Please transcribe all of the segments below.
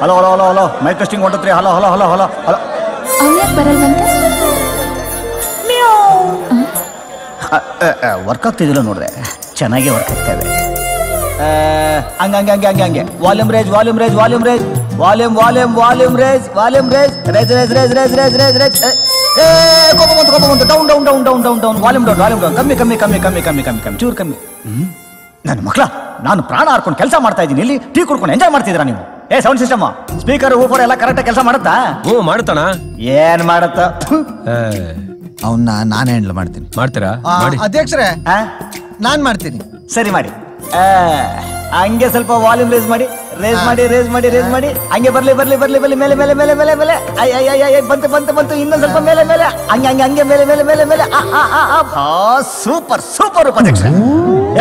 Hello hello hello hello mic testing ಹೊಂಟತ್ರಿ. Hello hello hello hello hello. ಅವ್ಯಾಕೆ ಬರಲ್ವಂತ? Work ಆಗ್ತಿದಿಲ್ಲ ನೋಡ್ರೆ, ಚೆನ್ನಾಗಿ ವರ್ಕ್ ಆಗ್ತಾ ಇದೆ. ಹಂಗೆ ಹಂಗೆ ಹಂಗೆ ಹಂಗೆ ಹಂಗೆ ವಾಲ್ಯೂಮ್ ರೇಜ್ ವಾಲ್ಯೂಮ್ ರೇಜ್ ವಾಲ್ಯೂಮ್ ರೇಜ್ ವಾಲ್ಯೂಮ್ ವಾಲ್ಯೂಮ್ ವಾಲ್ಯೂಮ್ ರೇಜ್ ವಾಲ್ಯೂಮ್ ರೇಜ್ ರೇಜ್ ರೇಜ್ ರೇಜ್ ರೇಜ್ ರೇಜ್ ರೇಜ್ ರೇಜ್. ಕೋಪ ಬಂತು down down down down down down volume down volume down. ಕಮ್ಮಿ ಕಮ್ಮಿ ಕಮ್ಮಿ ಕಮ್ಮಿ ಕಮ್ಮಿ ಕಮ್ಮಿ ಕಮ್ಮಿ ಚೂರು ಕಮ್ಮಿ. ನನ್ನ ಮಕ್ಕಳ, ನಾನು ಪ್ರಾಣ ಹಾರ್ಕೊಂಡು ಕೆಲಸ ಮಾಡ್ತಾ ಇದ್ದೀನಿ, ಇಲ್ಲಿ ಟೀ ಕುಡ್ಕೊಂಡು ಎಂಜಾಯ್ ಮಾಡ್ತಿದ್ದೀರಾ ನೀವು? ಸೌಂಡ್ ಸಿಸ್ಟಮ್, ಸ್ಪೀಕರ್, ಊಫರ್ ಎಲ್ಲ ಕರೆಕ್ಟಾಗಿ ಕೆಲಸ ಮಾಡುತ್ತಾ? ಮಾಡುತ್ತಾನ. ಏನ್ ಮಾಡುತ್ತ? ಅವನ್ನ ನಾನು ಹ್ಯಾಂಡಲ್ ಮಾಡ್ತೀನಿ. ಮಾಡ್ತೀರಾ? ಅಧ್ಯಕ್ಷರೇ, ನಾನ್ ಮಾಡ್ತೀನಿ. ಸರಿ ಮಾಡಿ. ಹಂಗೆ ಸ್ವಲ್ಪ ವಾಲ್ಯೂಮ್ ರೇಸ್ ಮಾಡಿ ರೇಸ್ ಮಾಡಿ ರೇಸ್ ಮಾಡಿ ರೇಸ್ ಮಾಡಿ. ಹಂಗೆ ಬರ್ಲಿ ಬರ್ಲಿ ಬರ್ಲಿ ಬರ್ಲಿ ಮೇಲೆ ಮೇಲೆ ಮೇಲೆ ಮೇಲೆ ಮೇಲೆ. ಬಂತು ಬಂತು ಬಂತು. ಇನ್ನೊಂದು ಸ್ವಲ್ಪ ಮೇಲೆ ಮೇಲೆ. ಹಂಗೆ ಹಂಗೆ ಹಂಗೆ ಮೇಲೆ ಮೇಲೆ ಮೇಲೆ ಮೇಲೆ. ಸೂಪರ್ ಸೂಪರ್ ಉಪಾಧ್ಯಕ್ಷ.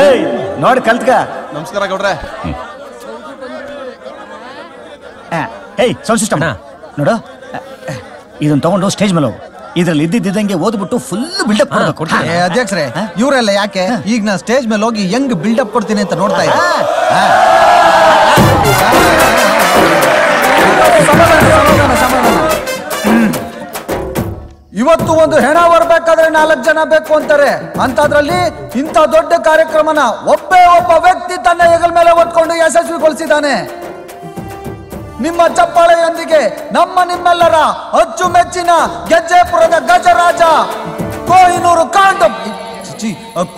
ಏಯ್ ನೋಡಿ ಕಲ್ತ್ಕ. ನಮಸ್ಕಾರ ಗೌಡ್ರೆ. ಏಯ್ ಸೌಂಡ್ ಸಿಸ್ಟಮ್ ನೋಡು, ಇದನ್ನ ತಗೊಂಡು ಸ್ಟೇಜ್ ಮೇಲೆ ಹೋಗು. ಇದ್ರಲ್ಲಿ ಇದ್ದಿದ್ದಂಗೆ ಓದ್ಬಿಟ್ಟು ಫುಲ್ ಬಿಲ್ಡಪ್ ಕೊಡ್ತೀನಿ. ಅಧ್ಯಕ್ಷರೇ, ಇವರೆಲ್ಲ ಯಾಕೆ? ಈಗ ನಾ ಸ್ಟೇಜ್ ಮೇಲೆ ಹೋಗಿ ಹೆಂಗ್ ಬಿಲ್ಡಪ್ ಕೊಡ್ತೀನಿ ಅಂತ ನೋಡ್ತಾ ಇದ್ದೆ. ಇವತ್ತು ಒಂದು ಹೆಣ ಬರ್ಬೇಕಾದ್ರೆ 4 ಜನ ಬೇಕು ಅಂತಾರೆ. ಅಂತದ್ರಲ್ಲಿ ಇಂಥ ದೊಡ್ಡ ಕಾರ್ಯಕ್ರಮನ ಒಬ್ಬ ವ್ಯಕ್ತಿ ತನ್ನ ಹೆಗಲ ಮೇಲೆ ಹೊತ್ಕೊಂಡು ಯಶಸ್ವಿಗೊಳಿಸಿದ್ದಾನೆ. ನಿಮ್ಮ ಚಪ್ಪಾಳೆಯೊಂದಿಗೆ ನಿಮ್ಮೆಲ್ಲರ ಅಚ್ಚುಮೆಚ್ಚಿನ ಗೆಜ್ಜೆಪುರದ ಗಜರಾಜ,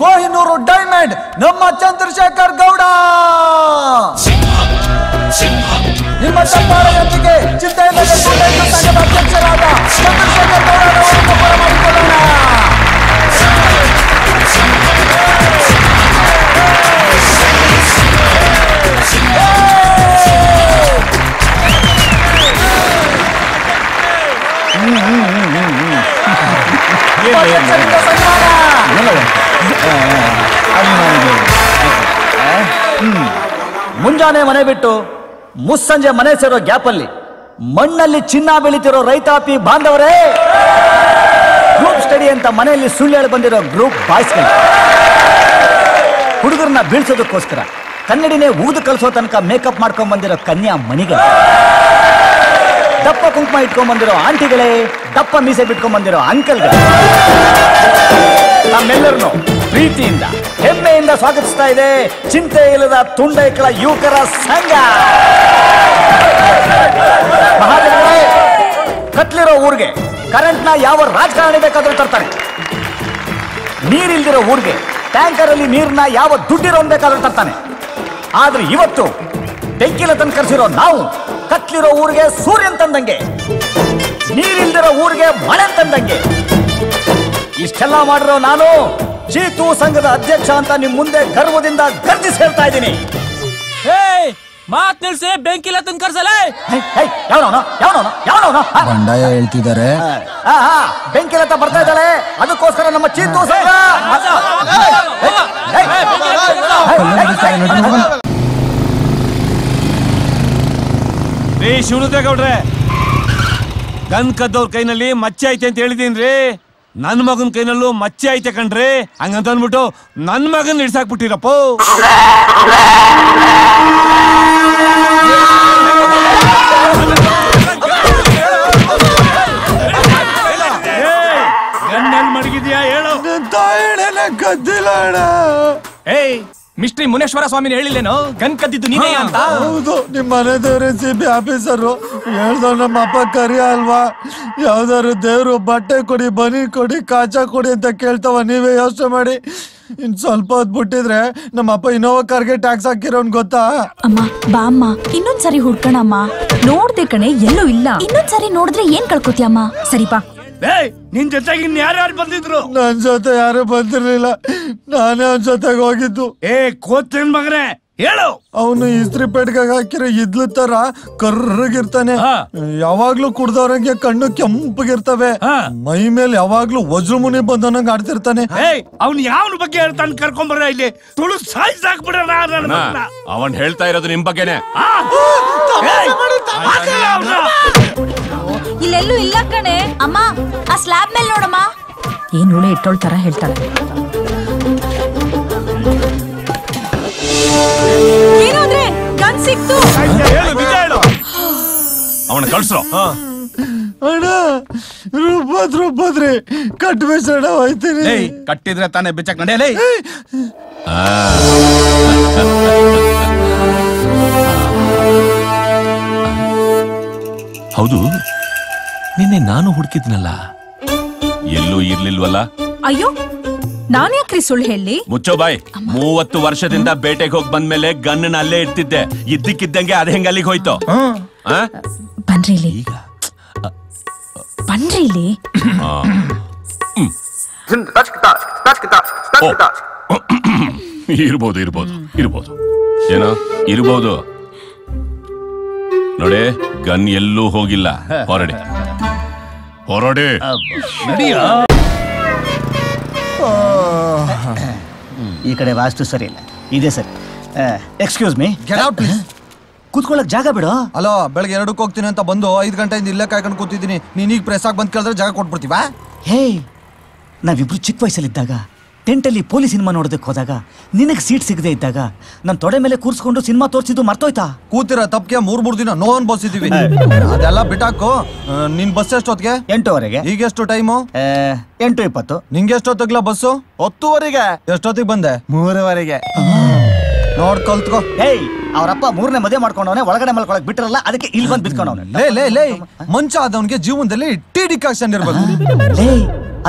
ಕೊಹಿನೂರು ಡೈಮಂಡ್, ನಮ್ಮ ಚಂದ್ರಶೇಖರ್ ಗೌಡ. ನಿಮ್ಮ ಚಪ್ಪಾಳೆಯೊಂದಿಗೆ ಚಿಂತೆಯಿಲ್ಲದೆ ಸಂಘದ ಅಧ್ಯಕ್ಷರಾದ ಚಂದ್ರಶೇಖರ್ ಗೌಡ ಬರಮಾಡಿಕೊಳ್ಳೋಣ. ಮುಂಜಾನೆ ಮನೆ ಬಿಟ್ಟು ಮುಸ್ಸಂಜೆ ಮನೆ ಸೇರೋ ಗ್ಯಾಪಲ್ಲಿ ಮಣ್ಣಲ್ಲಿ ಚಿನ್ನ ಬೆಳೀತಿರೋ ರೈತಾಪಿ ಬಾಂಧವರೇ, ಗ್ರೂಪ್ ಸ್ಟಡಿ ಅಂತ ಮನೆಯಲ್ಲಿ ಸುಳ್ಳು ಹೇಳಿ ಬಂದಿರೋ ಗ್ರೂಪ್ ಬಾಯ್ಸ್ಗಳು, ಹುಡುಗರನ್ನ ಬೀಳ್ಸೋದಕ್ಕೋಸ್ಕರ ಕನ್ನಡಿನೇ ಊದು ಕಲಿಸೋ ತನಕ ಮೇಕಪ್ ಮಾಡ್ಕೊಂಡ್ ಬಂದಿರೋ ಕನ್ಯಾ ಮಣಿಗಳು, ದಪ್ಪ ಕುಂಕುಮ ಇಟ್ಕೊಂಡ್ ಬಂದಿರೋ ಆಂಟಿಗಳೇ, ದಪ್ಪ ಮೀಸೆ ಬಿಟ್ಕೊಂಡ್ ಬಂದಿರೋ ಅಂಕಲ್ಗಳೇ, ನಮ್ಮೆಲ್ಲರನ್ನು ಪ್ರೀತಿಯಿಂದ ಹೆಮ್ಮೆಯಿಂದ ಸ್ವಾಗತಿಸ್ತಾ ಇದೆ ಚಿಂತೆ ಇಲ್ಲದ ತುಂಡೈಕಳ ಯುವಕರ ಸಂಘ. ಮಹಾಜನಗಳೇ, ಕತ್ಲಿರೋ ಊರಿಗೆ ಕರೆಂಟ್ನ ಯಾವ ರಾಜಕಾರಣಿ ಬೇಕಾದ್ರೂ ತರ್ತಾನೆ. ನೀರಿಲ್ದಿರೋ ಊರಿಗೆ ಟ್ಯಾಂಕರ್ ಅಲ್ಲಿ ನೀರನ್ನ ಯಾವ ದುಡ್ಡಿರೋನ್ ಬೇಕಾದ್ರೂ ತರ್ತಾನೆ. ಆದ್ರೆ ಇವತ್ತು ಬೆಂಕಿಲ ತಂದು ಕರೆಸಿರೋ ನಾವು ಕತ್ಲಿರೋ ಊರಿಗೆ ಸೂರ್ಯನ್ ತಂದಂಗೆ, ನೀರಿಲ್ದಿರೋ ಊರಿಗೆ ಮಳೆ ತಂದಂಗೆ. ಇಷ್ಟೆಲ್ಲ ಮಾಡಿರೋ ನಾನು ಚೀತು ಸಂಘದ ಅಧ್ಯಕ್ಷ ಅಂತ ನಿಮ್ ಮುಂದೆ ಗರ್ವದಿಂದ ಗರ್ಜಿಸಿ ಹೇಳ್ತಾ ಇದ್ದೀನಿ. ಮಾತ್ ನಿಲ್ಸಿ, ಬೆಂಕಿಲ ತಂದು ಕರ್ಸಲ್ಲ. ಬಂಡಾಯ ಹೇಳ್ತಿದ್ದಾರೆ. ಬೆಂಕಿಲತ್ತ ಬರ್ತಾ ಇದ್ದಾಳೆ, ಅದಕ್ಕೋಸ್ಕರ ನಮ್ಮ ಚೀತು ಸಂಘ. ಶಿವನುದೇಗೌಡ್ರೆ, ಗನ್ ಕದ್ದವ್ರ ಕೈನಲ್ಲಿ ಮಚ್ಚೆ ಐತೆ ಅಂತ ಹೇಳಿದೀನ್ರಿ. ನನ್ ಮಗನ್ ಕೈನಲ್ಲೂ ಮಚ್ಚೆ ಐತೆ ಕಣ್ರಿ. ಹಂಗಂತ ಅಂದ್ಬಿಟ್ಟು ನನ್ ಮಗನ್ ಹಿಡ್ಸಾಕ್ಬಿಟ್ಟಿರಪ್ಪ. ಗನ್ನಲ್ಲಿ ಮಡಗಿದ್ಯಾ ಹೇಳು. ಕದ್ದಿಲ್ಲ ಅಣ್ಣ. ಏಯ್ ಮಿಸ್ಟ್ರಿ ಮುನೇಶ್ವರ ಸ್ವಾಮಿನ ಹೇಳಿಲ್ಲೇನೋ ಗನ್ ಕದ್ದಿದ್ದು ನೀನೇ ಅಂತ? ಹೌದು, ನಿಮ್ಮ ಮನೆ ದೇವ್ರ CB ಆಫೀಸರು ಹೇಳ್ದವ್. ನಮ್ಮ ಅಪ್ಪ ಕರಿಯ ಅಲ್ವಾ, ಯಾವ್ದಾದ್ರು ದೇವ್ರು ಬಟ್ಟೆ ಕೊಡಿ, ಬನಿ ಕೊಡಿ, ಕಾಚ ಕೊಡಿ ಅಂತ ಕೇಳ್ತಾವ. ನೀವೇ ಯೋಚನೆ ಮಾಡಿ. ಇನ್ ಸ್ವಲ್ಪ ಹೊತ್ತು ಬಿಟ್ಟಿದ್ರೆ ನಮ್ಮ ಅಪ್ಪ ಇನ್ನೋವಾ ಕಾರ್ಗೆ ಟ್ಯಾಕ್ಸ್ ಹಾಕಿರೋನ್ ಗೊತ್ತಾ? ಅಮ್ಮ ಬಾ ಅಮ್ಮ, ಇನ್ನೊಂದ್ಸರಿ ಹುಡ್ಕಣಮ್ಮ. ನೋಡ್ದೆ ಕಣೆ, ಎಲ್ಲೂ ಇಲ್ಲ. ಇನ್ನೊಂದ್ಸರಿ ನೋಡಿದ್ರೆ ಏನ್ ಕಳ್ಕೊತಿಯಮ್ಮ. ಸರಿಪಾ. ನಿನ್ ಜೊತೆಗೆ ಇನ್ಯಾರ್ಯಾರು ಬಂದಿದ್ರು? ನನ್ ಜೊತೆ ಯಾರು ಬಂದಿರ್ಲಿಲ್ಲ, ನಾನೇ ಅವನ್ ಜೊತೆಗೆ ಹೋಗಿದ್ದು. ಕೋತಿನ್ ಮಗನೇ ಹೇಳು. ಅವನು ಇಸ್ತ್ರಿ ಪೇಟ್ಗೆ ಹಾಕಿರೋ ಇದ್ಲು ತರ ಕರ್ರಗಿರ್ತಾನೆ. ಯಾವಾಗ್ಲೂ ಕುಡ್ದವ್ರಂಗೆ ಕಣ್ಣು ಕೆಂಪಗಿರ್ತವೆ. ಮೈ ಮೇಲೆ ಯಾವಾಗ್ಲೂ ವಜ್ರಮುನಿ ಬಂದವನಂಗ್ ಆಡ್ತಿರ್ತಾನೆ. ಅವ್ನು ಯಾವನ ಬಗ್ಗೆ ಹೇಳ್ತಾನೆ? ಕರ್ಕೊಂಬರ ಇಲ್ಲಿ ತುಳು ಸಾಯಿಸಾಕ್ಬಿಡೋಣ. ಅವನ್ ಹೇಳ್ತಾ ಇರೋದು ನಿಮ್ ಬಗ್ಗೆನೆ. ಇಲ್ಲೆಲ್ಲೂ ಇಲ್ಲ ಕಣೆ. ಅಮ್ಮ, ಆ ಸ್ಲ್ಯಾಬ್ ಮೇಲೆ ನೋಡಮ್ಮ. ಏನ್ ಒಳ್ಳೆ ಇಟ್ಟೋಳ್ ತರ ಹೇಳ್ತಾಳೆ. ಏನಾದ್ರೆ ಗನ್ ಸಿಕ್ತು. ಕಳ್ಸ್ರೋ. ಅಣ್ಣ ರುಬ್ಬದ್ರಿ ಕಟ್ಬೇಸಣ ಹೋಯ್ತೀನಿ. ಕಟ್ಟಿದ್ರೆ ತಾನೇ ಬೆಚ್ಚಕ್ ನಡೆಯಲೇ. ಹೌದು, ನಿನ್ನೆ ನಾನು ಹುಡುಕಿದ್ನಲ್ಲ, ಎಲ್ಲೂ ಇರ್ಲಿಲ್ವಲ್ಲ? ಅಯ್ಯೋ, ನಾನು ಯಾಕ್ರಿ ಸುಳ್ಳು ಹೇಳಿ? ಮುಚ್ಚೋ ಬಾಯ್. 30 ವರ್ಷದಿಂದ ಬೇಟೆಗೆ ಹೋಗಿ ಬಂದ್ಮೇಲೆ ಗನ್ನ ಅಲ್ಲೇ ಇರ್ತಿದ್ದೆ. ಇದ್ದಕ್ಕಿದ್ದಂಗೆ ಅದ್ ಹೆಂಗ ಅಲ್ಲಿಗೆ ಹೋಯ್ತು? ಬನ್ರಿ ಇಲ್ಲಿ, ಬನ್ರಿ ಇಲ್ಲಿ. ಇರ್ಬೋದು ಇರ್ಬೋದು ಇರ್ಬೋದು, ಏನೋ ಇರ್ಬೋದು. ನೋಡಿ, ಗನ್ ಎಲ್ಲೂ ಹೋಗಿಲ್ಲ. ಹೊರಡಿ ಹೊರಡಿ. ಈ ಕಡೆ ವಾಸ್ತು ಸರಿ ಇಲ್ಲ, ಇದೆ ಸರಿ. Excuse me, get out please. ಕೂತ್ಕೊಳ್ಳಕ್ ಜಾಗ ಬಿಡು. ಅಲೋ, ಬೆಳಗ್ಗೆ 2ಕ್ಕೆ ಹೋಗ್ತೀನಿ ಅಂತ ಬಂದು 5 ಗಂಟೆಯಿಂದ ಇಲ್ಲೇ ಕಾಯ್ಕೊಂಡು ಕೂತಿದ್ದೀನಿ. ನೀನೀಗ ಪ್ರೆಸ್ ಆಗಿ ಬಂದು ಕೇಳಿದ್ರೆ ಜಾಗ ಕೊಟ್ಬಿಡ್ತೀವಾ? ಹೇ, ನಾವಿಬ್ರು ಚಿಕ್ಕ ವಯಸ್ಸಲ್ಲಿದ್ದಾಗ ಟೆಂಟಲ್ಲಿ ಪೊಲೀಸ್ ಸಿನಿಮಾ ನೋಡೋದಕ್ಕೆ ಹೋದಾಗ ನಿನಗೆ ಸೀಟ್ ಸಿಗದೆ ಇದ್ದಾಗ ನನ್ನ ತೊಡೆ ಮೇಲೆ ಕೂರಿಸ್ಕೊಂಡು ಸಿನಿಮಾ ತೋರಿಸಿದ್ದು ಮರ್ತೋಯ್ತಾ? ಕೂತಿರೋ ತಪ್ಪಿಗೆ 3 ದಿನ ನೋನ್ ಬಸ್ಸಿದೀವಿ. ಅದೆಲ್ಲ ಬಿಟ್ಟಾಕು. ನಿನ್ ಬಸ್ ಎಷ್ಟೊತ್ತಿಗೆ? 8:00 ಈಗ ಎಷ್ಟು ಟೈಮು? 8:20. ನಿಂಗೆ ಎಷ್ಟೊತ್ತಿಗ್ಲ ಬಸ್ಸು? 10:00. ಎಷ್ಟೊತ್ತಿಗೆ ಬಂದೆ? 3:00. ನೋಡ್ ಕಲ್ತ್ಕೋ. ಹೇಯ್, ಅವರಪ್ಪ 3ನೇ ಮದುವೆ ಮಾಡ್ಕೊಂಡವನೇ, ಒಳಗಡೆ ಮಲ್ಕೊಳಕ್ ಬಿಟ್ಟಿರಲ್ಲ, ಅದಕ್ಕೆ ಇಲ್ಲಿ ಬಂದು ಬಿತ್ಕೊಂಡವನೆ. ಲೇ ಮಂಚ ಆದವನ್ಗೆ ಜೀವನದಲ್ಲಿ ಟೀ ಡಿಕಾಕ್ಷನ್ ಇರ್ಬೇಕು. ಲೇ,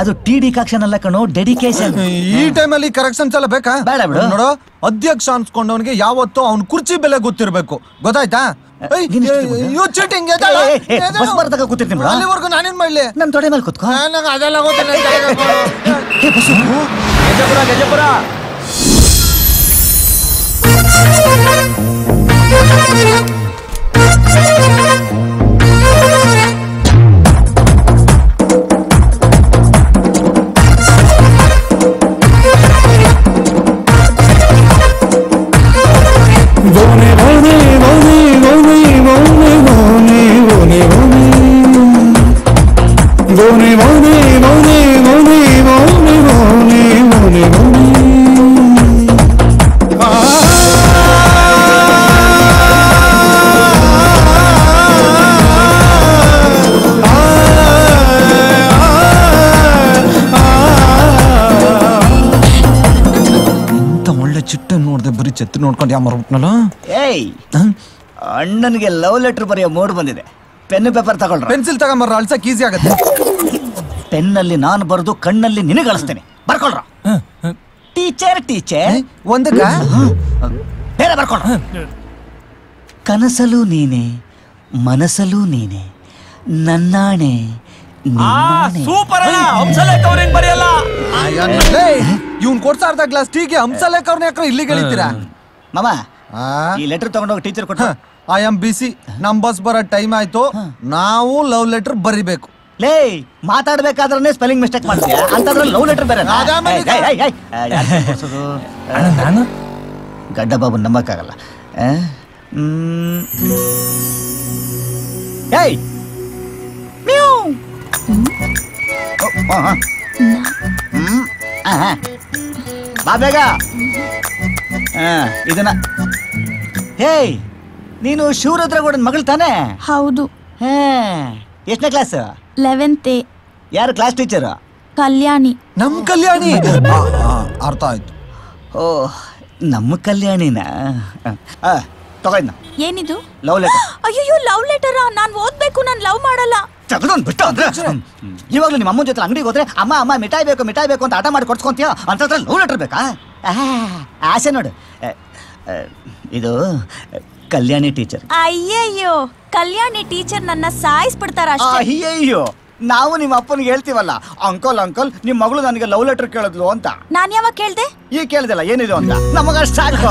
ಅದು ಟೀ ಡಿಕಾಕ್ಷನ್ ಅಲ್ಲ ಕಣೋ, ಡೆಡಿಕೇಶನ್. ಈ ಟೈಮಲ್ಲಿ ಕರೆಕ್ಷನ್ಸ್ ಎಲ್ಲ ಬೇಕಾ? ಬೇಡ ಬಿಡು. ನೋಡು, ಅಧ್ಯಕ್ಷ ಅನ್ಸ್ಕೊಂಡವನಿಗೆ ಯಾವತ್ತೂ ಅವ್ನ ಕುರ್ಚಿ ಬೆಲೆ ಗೊತ್ತಿರ್ಬೇಕು, ಗೊತ್ತಾಯ್ತಾ? ಬಸ್ ಬರ್ದಾಗ ಕೂತಿರ್ತೀನಿ ಬಿಡು. ಅಲ್ಲಿವರೆಗೂ ನಾನೇನ್ ಮಾಡ್ಲಿ? ನನ್ ತೊಡೆ ಮೇಲೆ ಕೂತ್ಕೋ. ಅದೆಲ್ಲ ಗೊತ್ತಿಲ್ಲ. ಗಜಪುರ. ಛತ್ರಿ ನೋಡ್ಕೊಂಡು ಯಾವ ಮರ್ಬಿಟ್ನಲ್ಲ. ಏಯ್, ಅಣ್ಣನಿಗೆ ಲವ್ ಲೆಟರ್ ಬರೆಯೋ ಮೂಡ್ ಬಂದಿದೆ. ಪೆನ್ ಪೇಪರ್ ತಗೊಳ್ರ. ಪೆನ್ಸಿಲ್ ತಗೊಂಬರ್ರ, ಅಳ್ಸಕ್ ಈಸಿ ಆಗತ್ತೆ. ಪೆನ್ನಲ್ಲಿ ನಾನು ಬರೆದು ಕಣ್ಣಲ್ಲಿ ನಿನಗೆ ಅಳಿಸ್ತೇನೆ, ಬರ್ಕೊಳ್ರ. ಟೀಚರ್ ಒಂದಕ್ಕ ಬೇರೆ ಬರ್ಕೊಳ್ರ. ಕನಸಲು ನೀನೆ, ಮನಸ್ಸಲ್ಲೂ ನೀನೆ, ನನ್ನಾಣೆ. ಸೂಪರ್ ಅಣ್ಣ, ಹಂಸಲೇಖ ಅವ್ರೇನ್ ಬರೆಯಲ್ಲ. ಇವ್ನ್ ಕೊಡ್ಸ ಅರ್ಧ ಗ್ಲಾಸ್ ಟೀಗೆ ಹಂಸಲೇಖ ಅವ್ರನ್ನ ಯಾಕ್ರ ಇಲ್ಲಿ ಗೆಳಿತೀರಾ? ಮಾಮ, ಈ ಲೆಟರ್ ತಗೊಂಡೋಗಿ ಟೀಚರ್ ಕೊಟ್ಟ. ಐ ಆಮ್ ಬಿಸಿ, ನಮ್ ಬಸ್ ಬರೋ ಟೈಮ್ ಆಯ್ತು, ನಾವು ಲವ್ ಲೆಟರ್ ಬರಿಬೇಕು. ಲೇ, ಮಾತಾಡ್ಬೇಕಾದ್ರೆ ಸ್ಪೆಲ್ಲಿಂಗ್ ಮಿಸ್ಟೇಕ್ ಮಾಡ್ತೀಯ, ಅಂತದ್ರಲ್ಲಿ ಲವ್ ಲೆಟರ್ ಬೇರೆ. ನಾನು ಗಡ್ಡ ಬಾಬು ನಂಬಕ್ಕಾಗಲ್ಲ. ಏಯ್, ಬಾ ಬೇಗ. ಇದನ್ನ. ಹೇಯ್, ನೀನು ಶಿವರುದ್ರಗೌಡನ ಮಗಳು ತಾನೇ? ಹೌದು. ಎಷ್ಟನೇ ಕ್ಲಾಸ್? 11th. ಯಾರು ಕ್ಲಾಸ್ ಟೀಚರ್? ಕಲ್ಯಾಣಿ. ನಮ್ ಕಲ್ಯಾಣಿ. ಅರ್ಥ ಆಯ್ತು. ಓ, ನಮ್ಮ ಕಲ್ಯಾಣಿನ. ತಗೋಯ್ನ. ಏನಿದು? Love letter. ಅಯ್ಯೋ, ಲವ್ ಲೆಟರಾ? ನಾನ್ ಓದ್ಬೇಕು, ನಾನ್ ಲವ್ ಮಾಡಲ್ಲ. ತಗೊಂಡ್ ಬಿಟ್ಟು ಅಂದ್ರೆ ಇವಾಗ್ಲೂ ನಿಮ್ಮ ಅಮ್ಮನ ಜೊತೆ ಅಂಗಡಿಗೆ ಹೋದ್ರೆ ಅಮ್ಮ ಮಿಠಾಯಿ ಬೇಕು ಅಂತ ಆಟ ಮಾಡಿ ಕೊಡ್ಸ್ಕೊಂತೀಯ, ಅಂತದ್ರಲ್ಲಿ ಲವ್ ಲೆಟರ್ ಬೇಕಾ? ಆಸೆ ನೋಡು. ಇದು ಕಲ್ಯಾಣಿ ಟೀಚರ್. ಅಯ್ಯಯ್ಯೋ, ಕಲ್ಯಾಣಿ ಟೀಚರ್ ನನ್ನ ಸಾಯಿಸ್ಬಿಡ್ತಾರ ಅಷ್ಟೇ. ಅಯ್ಯಯ್ಯೋ, ನಾವು ನಿಮ್ಮ ಅಪ್ಪನಿಗೆ ಹೇಳ್ತೀವಲ್ಲ, ಅಂಕಲ್ ನಿಮ್ಮ ಮಗಳು ನನಗೆ ಲವ್ ಲೆಟರ್ ಕೇಳಿದ್ಲು ಅಂತ. ನಾನ್ ಯಾವಾಗ ಕೇಳ್ದೆ? ಈಗ ಕೇಳ್ದಿಲ್ಲ ಏನಿದು ಅಂತ. ನಮಗಷ್ಟು ಸಾಕು.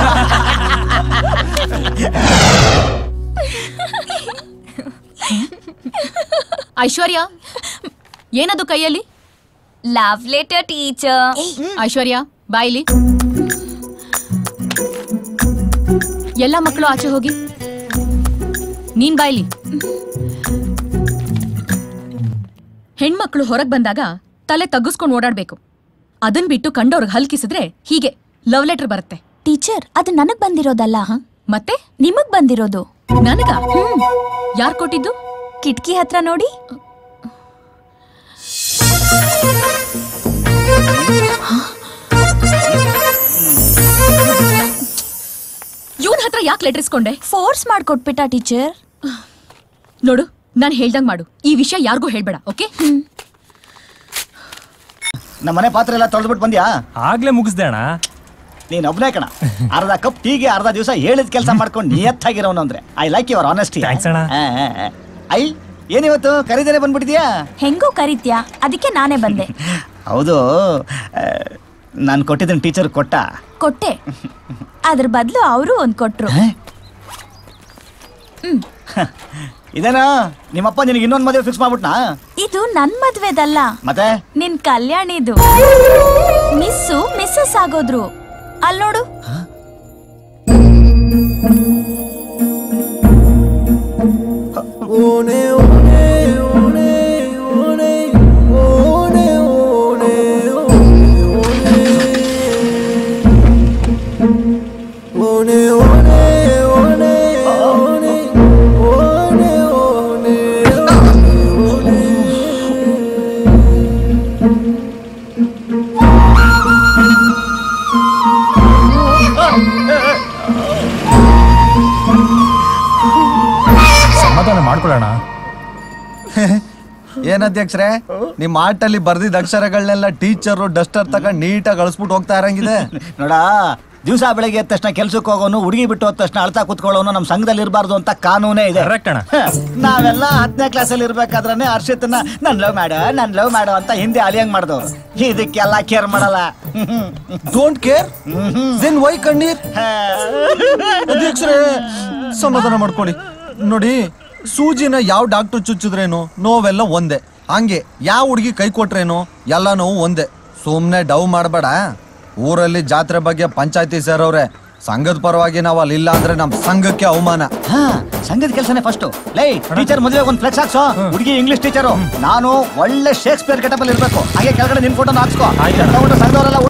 ಐಶ್ವರ್ಯ, ಏನದು ಕೈಯಲ್ಲಿ? Love letter teacher. ಐಶ್ವರ್ಯ, ಬಾಯಿಲಿ. ಎಲ್ಲ ಮಕ್ಕಳು ಆಚೆ ಹೋಗಿ. ನೀನ್ ಬಾಯಿಲಿ. ಹೆಣ್ಮಕ್ಳು ಹೊರಗ್ ಬಂದಾಗ ತಲೆ ತಗ್ಗಿಸ್ಕೊಂಡು ಓಡಾಡ್ಬೇಕು. ಅದನ್ ಬಿಟ್ಟು ಕಂಡವ್ರಿಗೆ ಹಲ್ಕಿಸಿದ್ರೆ ಹೀಗೆ ಲವ್ ಲೆಟರ್ ಬರುತ್ತೆ. ಟೀಚರ್, ಅದು ನನಗ್ ಬಂದಿರೋದಲ್ಲ, ಮತ್ತೆ ನಿಮಗ್ ಬಂದಿರೋದು. ನನಗ? ಯಾರ್ ಕೊಟ್ಟಿದ್ದು? ಕಿಟಕಿ ಹತ್ರ ನೋಡಿ. ಇವನ್ ಹತ್ರ ಯಾಕೆ ಲೆಟರ್ ಇಸ್ಕೊಂಡೆ? ಫೋರ್ಸ್ ಮಾಡ್ಕೊಟ್ಬಿಟ್ಟ ಟೀಚರ್. ನೋಡು, ನಾನು ಹೇಳ್ದಂಗ್ ಮಾಡು. ಈ ವಿಷಯ ಯಾರಿಗೂ ಹೇಳ್ಬೇಡ, ಓಕೆ? ನಮ್ಮ ಮನೆ ಪಾತ್ರೆ ಎಲ್ಲ ತೊಳೆದ್ಬಿಟ್ಟು ಬಂದ್ಯಾ? ಆಗ್ಲೇ ಮುಗಿಸ್ದೆ ಅಣ್ಣ. ನೀನ್ ಒಬ್ನೇ ಕಣ. ಅರ್ಧ ಕಪ್ ಟೀಗೆ ಅರ್ಧ ದಿವಸ ಹೇಳಿದ ಕೆಲಸ ಮಾಡ್ಕೊಂಡು ನಿಯತ್ತಾಗಿರೋನು ಅಂದ್ರೆ I like your honesty. I ಏನಿವತ್ತು ಕರೀದೇನೆ ಬಂದ್ಬಿಟ್ಟಿದ್ಯಾ? ಹೆಂಗೂ ಕರೀತ್ಯಾ, ಅದಕ್ಕೆ ನಾನೇ ಬಂದೆ. ಹೌದು, ನಾನು ಕೊಟ್ಟಿದ್ದನ್ ಟೀಚರ್ ಕೊಟ್ಟೆ. ಅದ್ರ ಬದಲು ಅವರು ಒಂದ್ ಕೊಟ್ರು. ಇದೇನಾ ನಿಮ್ಮಪ್ಪ ನಿನಗೆ ಇನ್ನೊಂದು ಮದುವೆ ಫಿಕ್ಸ್ ಮಾಡ್ಬಿಟ್ನಾ? ಇದು ನನ್ ಮದ್ವೆದಲ್ಲ, ಮತ್ತೆ ನಿನ್ ಕಲ್ಯಾಣಿದು. ಮಿಸ್ಸಸ್ ಆಗೋದ್ರು. ಅಲ್ ನೋಡು. ಸಮಾಧಾನ ಮಾಡ್ಕೊಳ್ಳೋಣ. ಏನ್ ಅಧ್ಯಕ್ಷರೇ, ನಿಮ್ ಆರ್ಟಲ್ಲಿ ಬರ್ದಿದ್ದ ಅಕ್ಷರಗಳನ್ನೆಲ್ಲ ಟೀಚರು ಡಸ್ಟರ್ ತಗೊಂಡ್ ನೀಟಾಗಿ ಅಳಿಸ್ಬಿಟ್ಟು ಹೋಗ್ತಾ ಇರಂಗಿದೆ. ನೋಡ, ದಿವಸ ಬೆಳಗ್ಗೆ ಎದ್ದ ತಕ್ಷಣ ಕೆಲ್ಸಕ್ಕೆ ಹೋಗೋನು, ಹುಡುಗಿ ಬಿಟ್ಟು ಹೋದ ತಕ್ಷಣ ಅಳ್ತಾ ಕೂತ್ಕೊಳ್ಳೋನು ನಮ್ಮ ಸಂಘದಲ್ಲಿ ಇರಬಾರ್ದು ಅಂತ ಕಾನೂನೇ ಇದೆ. ನಾವೆಲ್ಲ 10ನೇ ಕ್ಲಾಸಲ್ಲಿ ಇರ್ಬೇಕಾದ್ರೆ ಹರ್ಷಿತನ ನನ್ ಲವ್ ಮಾಡು ಅಂತ ಹಿಂದೆ ಅಲಿಯಂಗ್ ಮಾಡಿದವ್ರು. ಇದಕ್ಕೆಲ್ಲ ಕೇರ್ ಮಾಡಲ್ಲ. ಡೋಂಟ್ ಕೇರ್ ದೆನ್ ವೈ ಕಣ್ಣೀರ್? ಅಧ್ಯಕ್ಷರೇ ಸಮಾಧಾನ ಮಾಡ್ಕೊಳ್ಳಿ. ನೋಡಿ, ಸೂಜಿನ ಯಾವ ಡಾಕ್ಟರ್ ಚುಚ್ಚಿದ್ರೇನು ನೋವೆಲ್ಲ ಒಂದೇ, ಹಂಗೆ ಯಾವ ಹುಡುಗಿ ಕೈ ಕೊಟ್ರೇನು ಎಲ್ಲ ನೋವು ಒಂದೇ. ಸುಮ್ನೆ ಡವ್ ಮಾಡಬೇಡ. ಊರಲ್ಲಿ ಜಾತ್ರೆ ಬಗ್ಗೆ ಪಂಚಾಯತಿ ಸೇರವ್ರೆ, ಸಂಘದ ಪರವಾಗಿ ನಾವು ಅಲ್ಲಿ ಇಲ್ಲ ಅಂದ್ರೆ ನಮ್ ಸಂಘಕ್ಕೆ ಅವಮಾನ. ಸಂಘದ ಕೆಲಸನೇ ಫಸ್ಟ್. ಲೈ ಟೀಚರ್ ಮದುವೆ ಒಂದು ಫ್ಲೆಕ್ಸ್ ಹಾಕ್ಸೋ. ಹುಡುಗಿ ಇಂಗ್ಲಿಷ್ ಟೀಚರು, ನಾನು ಒಳ್ಳೆ ಶೇಕ್ಸ್ಪಿಯರ್ ಗೆಟಪ್ ಅಲ್ಲಿ ಇರ್ಬೇಕು. ಹಾಗೆ ಕೆಳಗಡೆ ನಿನ್ ಫೋಟೋನ ಹಾಕ್ಸ್ಕೋ. ಸಂಘದವರೆಲ್ಲ